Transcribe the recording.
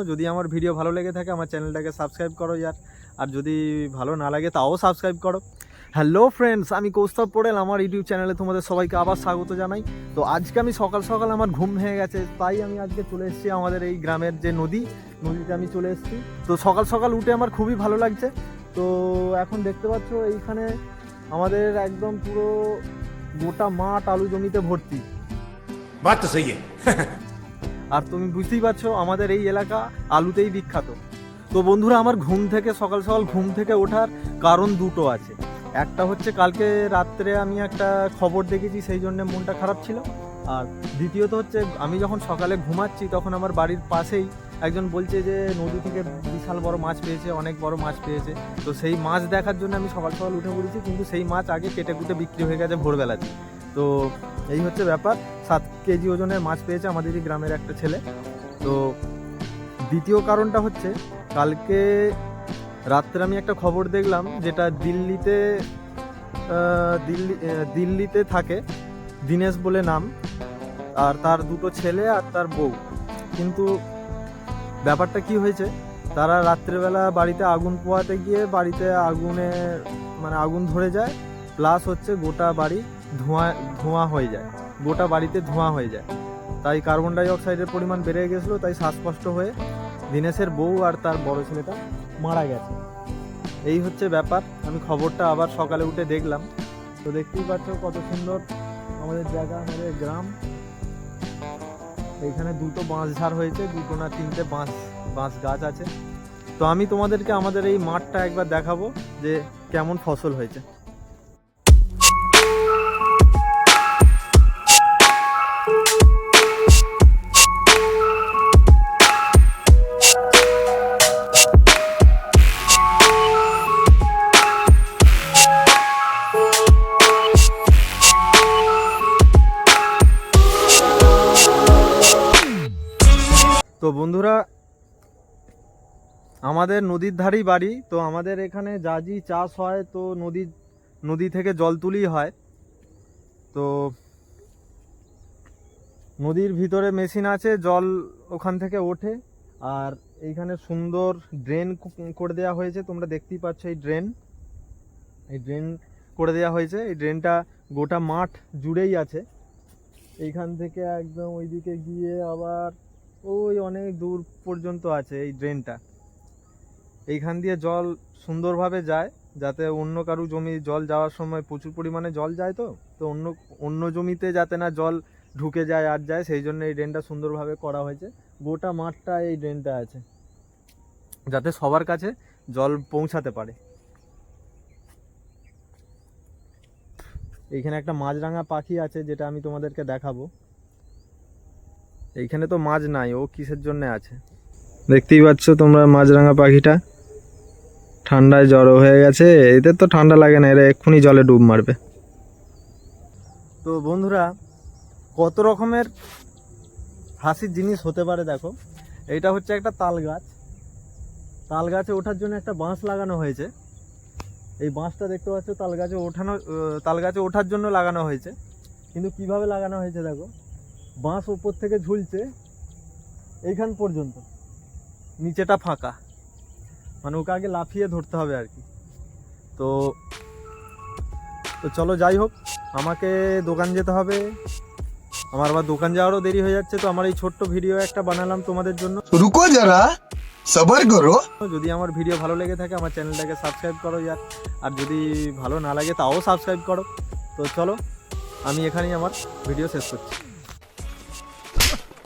যদি আমার ভিডিও ভালো লেগে থাকে আমার চ্যানেলটাকে সাবস্ক্রাইব করো ইয়ার, আর যদি ভালো না লাগে তাও সাবস্ক্রাইব করো। হ্যালো ফ্রেন্ডস, আমি কৌস্তব পোড়েল, আমার ইউটিউব চ্যানেলে তোমাদের সবাইকে আবার স্বাগত জানাই। তো আজকে আমি সকাল সকাল আমার ঘুম ভেঙে গেছে, তাই আমি আজকে চলে এসেছি আমাদের এই গ্রামের যে নদীতে আমি চলে এসেছি। তো সকাল সকাল উঠে আমার খুবই ভালো লাগছে। তো এখন দেখতে পাচ্ছ এইখানে আমাদের একদম পুরো গোটা মাঠ আলু জমিতে ভর্তি। বাত তো সহি আর তুমি বুঝতেই পারছো আমাদের এই এলাকা আলুতেই বিখ্যাত। তো বন্ধুরা, আমার সকাল সকাল ঘুম থেকে ওঠার কারণ দুটো আছে। একটা হচ্ছে কালকে রাত্রে আমি একটা খবর দেখেছি, সেই জন্য মনটা খারাপ ছিল। আর দ্বিতীয়ত হচ্ছে আমি যখন সকালে ঘুমাচ্ছি তখন আমার বাড়ির পাশেই একজন বলছে যে নদী থেকে বিশাল বড় মাছ পেয়েছে, অনেক বড় মাছ পেয়েছে। তো সেই মাছ দেখার জন্য আমি সকাল সকাল উঠে পড়েছি, কিন্তু সেই মাছ আগে কেটে কুটে বিক্রি হয়ে গেছে ভোরবেলাতে। তো এই হচ্ছে ব্যাপার, 7 কেজি ওজনের মাছ পেয়েছে আমাদেরই গ্রামের একটা ছেলে। তো দ্বিতীয় কারণটা হচ্ছে কালকে রাত্রে আমি একটা খবর দেখলাম, যেটা দিল্লিতে থাকে দীনেশ বলে নাম, আর তার দুটো ছেলে আর তার বউ। কিন্তু ব্যাপারটা কি হয়েছে, তারা রাত্রেবেলা বাড়িতে আগুন পোহাতে গিয়ে বাড়িতে আগুন ধরে যায়, প্লাস হচ্ছে গোটা বাড়ি ধোঁয়া হয়ে যায়, গোটা বাড়িতে ধোঁয়া হয়ে যায়। তাই কার্বন ডাই অক্সাইডের পরিমাণ বেড়ে গেছিলো, তাই শ্বাসকষ্ট হয়ে দীনেশের বউ আর তার বড় ছেলেটা মারা গেছে। এই হচ্ছে ব্যাপার। আমি খবরটা আবার সকালে উঠে দেখলাম। তো দেখতেই পাচ্ছ কত সুন্দর আমাদের জায়গা, আমাদের গ্রাম। এইখানে দুটো বাঁশঝাড় হয়েছে, দুটো না তিনটে বাঁশ গাছ আছে। তো আমি তোমাদেরকে আমাদের এই মাঠটা একবার দেখাবো যে কেমন ফসল হয়েছে। তো বন্ধুরা, আমাদের নদীর ধারেই বাড়ি। তো আমাদের এখানে যা চাষ হয় তো নদী থেকে জল তুলি হয়। তো নদীর ভিতরে মেশিন আছে, জল ওখান থেকে ওঠে। আর এইখানে সুন্দর ড্রেন করে দেওয়া হয়েছে, তোমরা দেখতেই পাচ্ছ এই ড্রেন করে দেওয়া হয়েছে। এই ড্রেনটা গোটা মাঠ জুড়েই আছে, এইখান থেকে একদম ওইদিকে গিয়ে আবার ওই অনেক দূর পর্যন্ত আছে এই ড্রেনটা। এইখান দিয়ে জল সুন্দরভাবে যায়, যাতে অন্য কারো জমি জল যাওয়ার সময় প্রচুর পরিমাণে জল যায়। তো অন্য জমিতে যাতে না জল ঢুকে যায় আর যায়, সেই জন্য এই ড্রেনটা সুন্দরভাবে করা হয়েছে। গোটা মাঠটা এই ড্রেনটা আছে, যাতে সবার কাছে জল পৌঁছাতে পারে। এইখানে একটা মাছরাঙা পাখি আছে, যেটা আমি তোমাদেরকে দেখাবো। এইখানে তো মাছ নাই, ও কিসের জন্য আছে দেখতেই পাচ্ছ তোমরা। মাছরাঙা পাখিটা ঠান্ডায় জড়ো হয়ে গেছে, এদের তো ঠান্ডা লাগে না, এরা এক্ষুনি জলে ডুব মারবে। তো বন্ধুরা, কত রকমের হাসির জিনিস হতে পারে দেখো। এইটা হচ্ছে একটা তাল গাছে ওঠার জন্য একটা বাঁশ লাগানো হয়েছে। এই বাঁশটা দেখতে পাচ্ছ তাল গাছে ওঠার জন্য লাগানো হয়েছে। কিন্তু কিভাবে লাগানো হয়েছে দেখো, বাঁশ উপর থেকে ঝুলছে এইখান পর্যন্ত, নিচেটা ফাঁকা, মানে ওকে আগে লাফিয়ে ধরতে হবে আর কি। তো চলো, যাই হোক, আমাকে দোকান যেতে হবে, আমার আবার দোকান যাওয়ারও দেরি হয়ে যাচ্ছে। তো আমার এই ছোট্ট ভিডিও একটা বানালাম তোমাদের জন্য। রুকো যারা, সবার করো। যদি আমার ভিডিও ভালো লেগে থাকে আমার চ্যানেলটাকে সাবস্ক্রাইব করো ইয়ার, আর যদি ভালো না লাগে তাও সাবস্ক্রাইব করো। তো চলো, আমি এখানেই আমার ভিডিও শেষ করছি।